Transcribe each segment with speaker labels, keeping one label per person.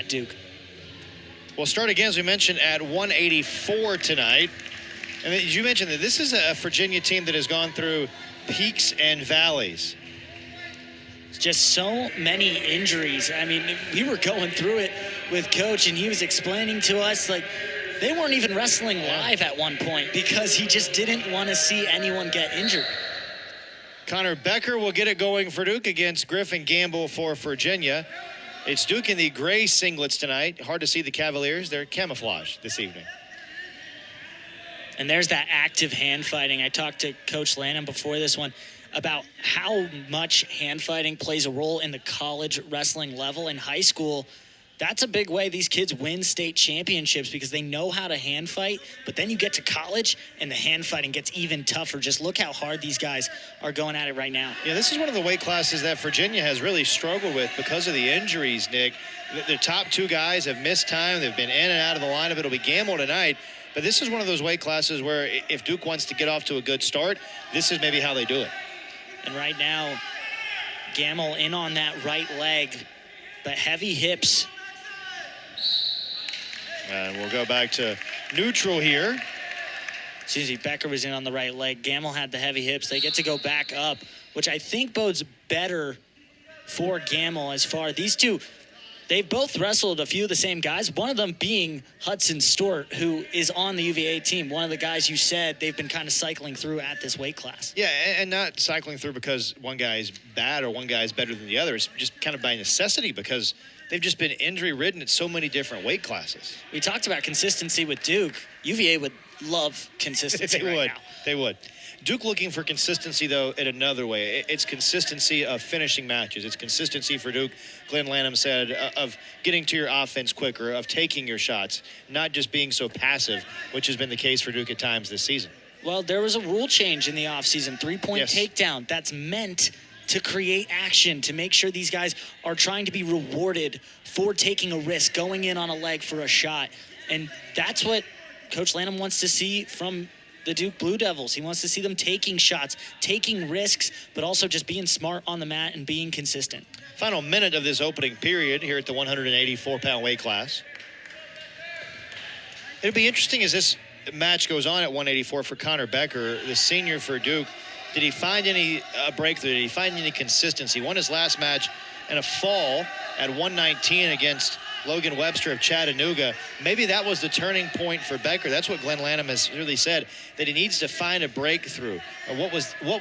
Speaker 1: at Duke.
Speaker 2: We'll start again, as we mentioned, at 184 tonight. And you mentioned that this is a Virginia team that has gone through peaks and valleys.
Speaker 1: Just so many injuries. I mean, we were going through it with Coach, and he was explaining to us, like, they weren't even wrestling live at one point because he just didn't want to see anyone get injured.
Speaker 2: Conor Becker will get it going for Duke against Griffin Gammell for Virginia. It's Duke in the gray singlets tonight. Hard to see the Cavaliers. They're camouflage this evening.
Speaker 1: And there's that active hand fighting. I talked to Coach Lanham before this one about how much hand fighting plays a role in the college wrestling level. In high school, that's a big way these kids win state championships because they know how to hand fight. But then you get to college and the hand fighting gets even tougher. Just look how hard these guys are going at it right now.
Speaker 2: Yeah, this is one of the weight classes that Virginia has really struggled with because of the injuries, Nick. The top two guys have missed time. They've been in and out of the lineup. It'll be Gammell tonight. But this is one of those weight classes where if Duke wants to get off to a good start, this is maybe how they do it.
Speaker 1: And right now, Gammell in on that right leg, but heavy hips.
Speaker 2: And we'll go back to neutral here.
Speaker 1: Excuse me, Becker was in on the right leg. Gammell had the heavy hips. They get to go back up, which I think bodes better for Gammell as far. These two, they've both wrestled a few of the same guys, one of them being Hudson Stewart, who is on the UVA team, one of the guys you said they've been kind of cycling through at this weight class.
Speaker 2: Yeah, and not cycling through because one guy is bad or one guy is better than the other. It's just kind of by necessity because they've just been injury-ridden at so many different weight classes.
Speaker 1: We talked about consistency with Duke. UVA would love consistency now.
Speaker 2: They would. Duke looking for consistency, though, in another way. It's consistency of finishing matches. It's consistency for Duke, Glenn Lanham said, of getting to your offense quicker, of taking your shots, not just being so passive, which has been the case for Duke at times this season.
Speaker 1: Well, there was a rule change in the offseason, three-point takedown. That's meant to create action, to make sure these guys are trying to be rewarded for taking a risk, going in on a leg for a shot. And that's what Coach Lanham wants to see from the Duke Blue Devils. He wants to see them taking shots, taking risks, but also just being smart on the mat and being consistent.
Speaker 2: Final minute of this opening period here at the 184-pound weight class. It'll be interesting as this match goes on at 184 for Conor Becker, the senior for Duke. Did he find any breakthrough? Did he find any consistency? Won his last match in a fall at 119 against Logan Webster of Chattanooga. Maybe that was the turning point for Becker. That's what Glenn Lanham has really said, that he needs to find a breakthrough. Or what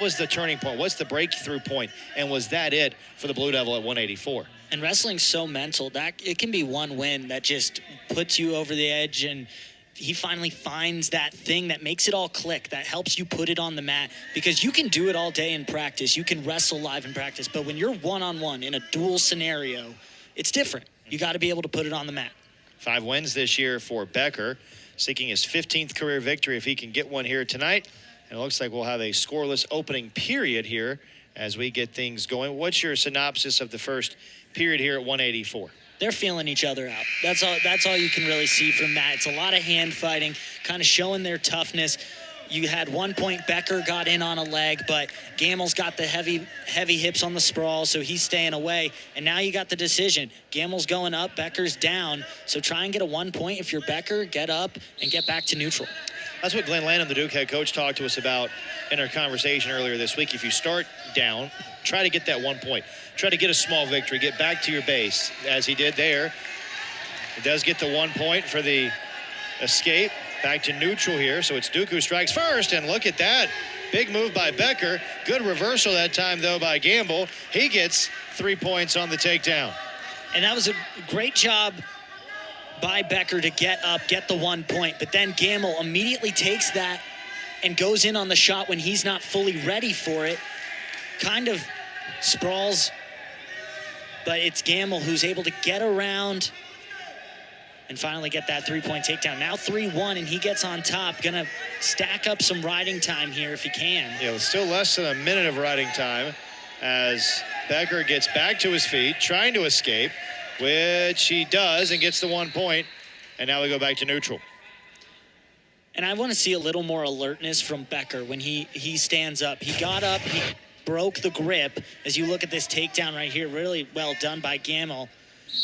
Speaker 2: was the turning point? What's the breakthrough point? And was that it for the Blue Devil at 184?
Speaker 1: And wrestling's so mental that it can be one win that just puts you over the edge, and he finally finds that thing that makes it all click, that helps you put it on the mat, because you can do it all day in practice. You can wrestle live in practice, but when you're one-on-one in a dual scenario, it's different. You got to be able to put it on the mat.
Speaker 2: 5 wins this year for Becker, seeking his 15th career victory if he can get one here tonight. And it looks like we'll have a scoreless opening period here as we get things going. What's your synopsis of the first period here at 184?
Speaker 1: They're feeling each other out. That's all you can really see from that. It's a lot of hand fighting, kind of showing their toughness. You had 1 point, Becker got in on a leg, but Gammell's got the heavy hips on the sprawl, so he's staying away. And now you got the decision. Gammell's going up, Becker's down. So try and get a 1 point. If you're Becker, get up and get back to neutral.
Speaker 2: That's what Glenn Lanham, the Duke head coach, talked to us about in our conversation earlier this week. If you start down, try to get that 1 point. Try to get a small victory. Get back to your base, as he did there. He does get the 1 point for the escape. Back to neutral here, so it's Duke who strikes first, and look at that. Big move by Becker. Good reversal that time, though, by Gammell. He gets 3 points on the takedown.
Speaker 1: And that was a great job by Becker to get up, get the 1 point, but then Gammell immediately takes that and goes in on the shot when he's not fully ready for it. Kind of sprawls, but it's Gammell who's able to get around and finally get that 3 point takedown. Now 3-1, and he gets on top. Gonna stack up some riding time here if he can.
Speaker 2: Yeah, with still less than a minute of riding time as Becker gets back to his feet, trying to escape, which he does, and gets the 1 point. And now we go back to neutral.
Speaker 1: And I want to see a little more alertness from Becker when he stands up. He got up, he broke the grip. As you look at this takedown right here, really well done by Gammell.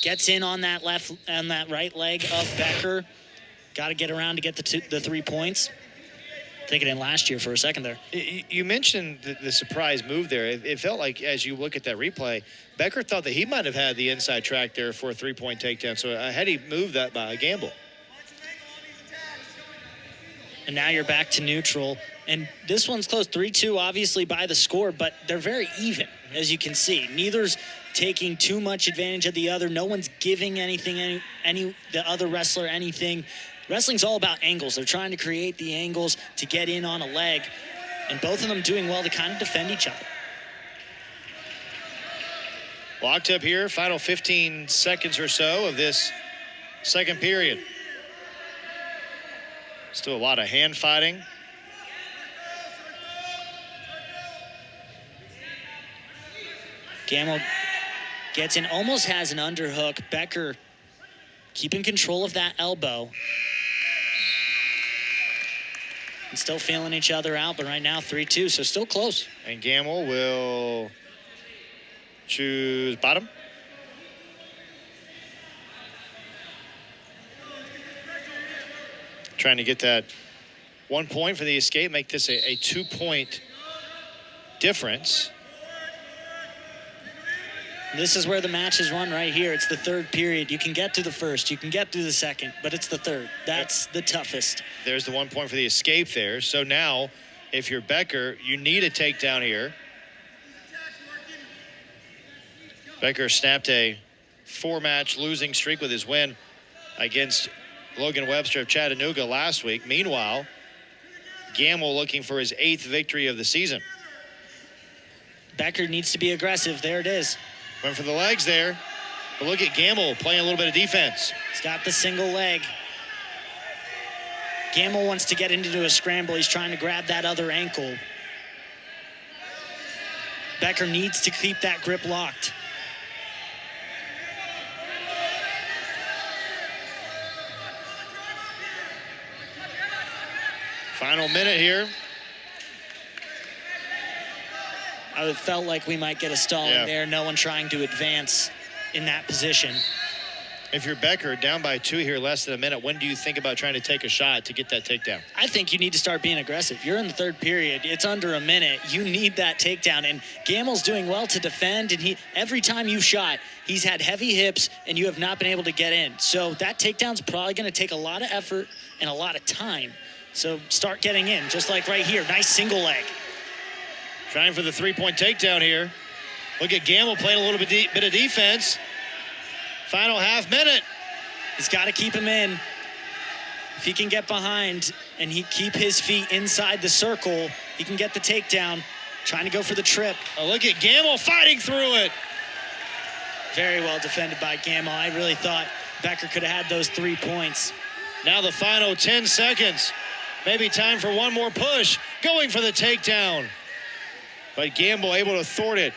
Speaker 1: Gets in on that right leg of Becker. Got to get around to get the 3 points. Thinking in last year for a second there.
Speaker 2: You mentioned the surprise move there. It felt like, as you look at that replay, Becker thought that he might have had the inside track there for a 3-point takedown. So had he moved that by Gamble.
Speaker 1: And now you're back to neutral. And this one's close, 3-2, obviously by the score, but they're very even, as you can see. Neither's taking too much advantage of the other. No one's giving anything, the other wrestler anything. Wrestling's all about angles. They're trying to create the angles to get in on a leg, and both of them doing well to kind of defend each other.
Speaker 2: Locked up here, final 15 seconds or so of this second period. Still a lot of hand fighting.
Speaker 1: Gammell gets in, almost has an underhook. Becker keeping control of that elbow. And still feeling each other out, but right now 3-2, so still close.
Speaker 2: And Gammell will choose bottom. Trying to get that 1 point for the escape, make this a 2-point difference.
Speaker 1: This is where the match is run right here. It's the third period. You can get through the first, you can get through the second, but it's the third. That's the toughest.
Speaker 2: There's the 1 point for the escape there. So now, if you're Becker, you need a takedown here. Becker snapped a 4-match losing streak with his win against Logan Webster of Chattanooga last week. Meanwhile, Gammell looking for his 8th victory of the season.
Speaker 1: Becker needs to be aggressive. There it is.
Speaker 2: Went for the legs there. But look at Gammell playing a little bit of defense.
Speaker 1: He's got the single leg. Gammell wants to get into a scramble. He's trying to grab that other ankle. Becker needs to keep that grip locked.
Speaker 2: Final minute here.
Speaker 1: I felt like we might get a stall in there. No one trying to advance in that position.
Speaker 2: If you're Becker, down by 2 here, less than a minute, when do you think about trying to take a shot to get that takedown?
Speaker 1: I think you need to start being aggressive. You're in the third period. It's under a minute. You need that takedown. And Gammell's doing well to defend. And every time you've shot, he's had heavy hips, and you have not been able to get in. So that takedown's probably going to take a lot of effort and a lot of time. So start getting in, just like right here. Nice single leg.
Speaker 2: Trying for the 3-point takedown here. Look at Gammell playing a little bit of defense. Final half minute.
Speaker 1: He's got to keep him in. If he can get behind and he keep his feet inside the circle, he can get the takedown. Trying to go for the trip.
Speaker 2: Oh, look at Gammell fighting through it.
Speaker 1: Very well defended by Gammell. I really thought Becker could have had those 3 points.
Speaker 2: Now the final 10 seconds. Maybe time for one more push. Going for the takedown. But Gammell able to thwart it.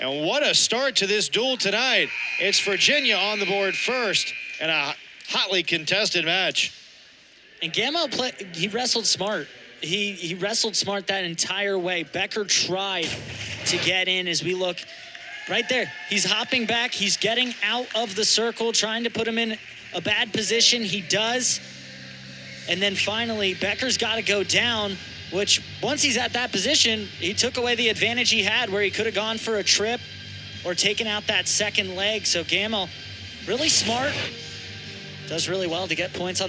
Speaker 2: And what a start to this duel tonight. It's Virginia on the board first in a hotly contested match.
Speaker 1: And Gammell he wrestled smart. He wrestled smart that entire way. Becker tried to get in as we look right there. He's hopping back. He's getting out of the circle, trying to put him in a bad position. He does. And then finally, Becker's got to go down, which once he's at that position, he took away the advantage he had where he could have gone for a trip or taken out that second leg. So Gammell, really smart, does really well to get points on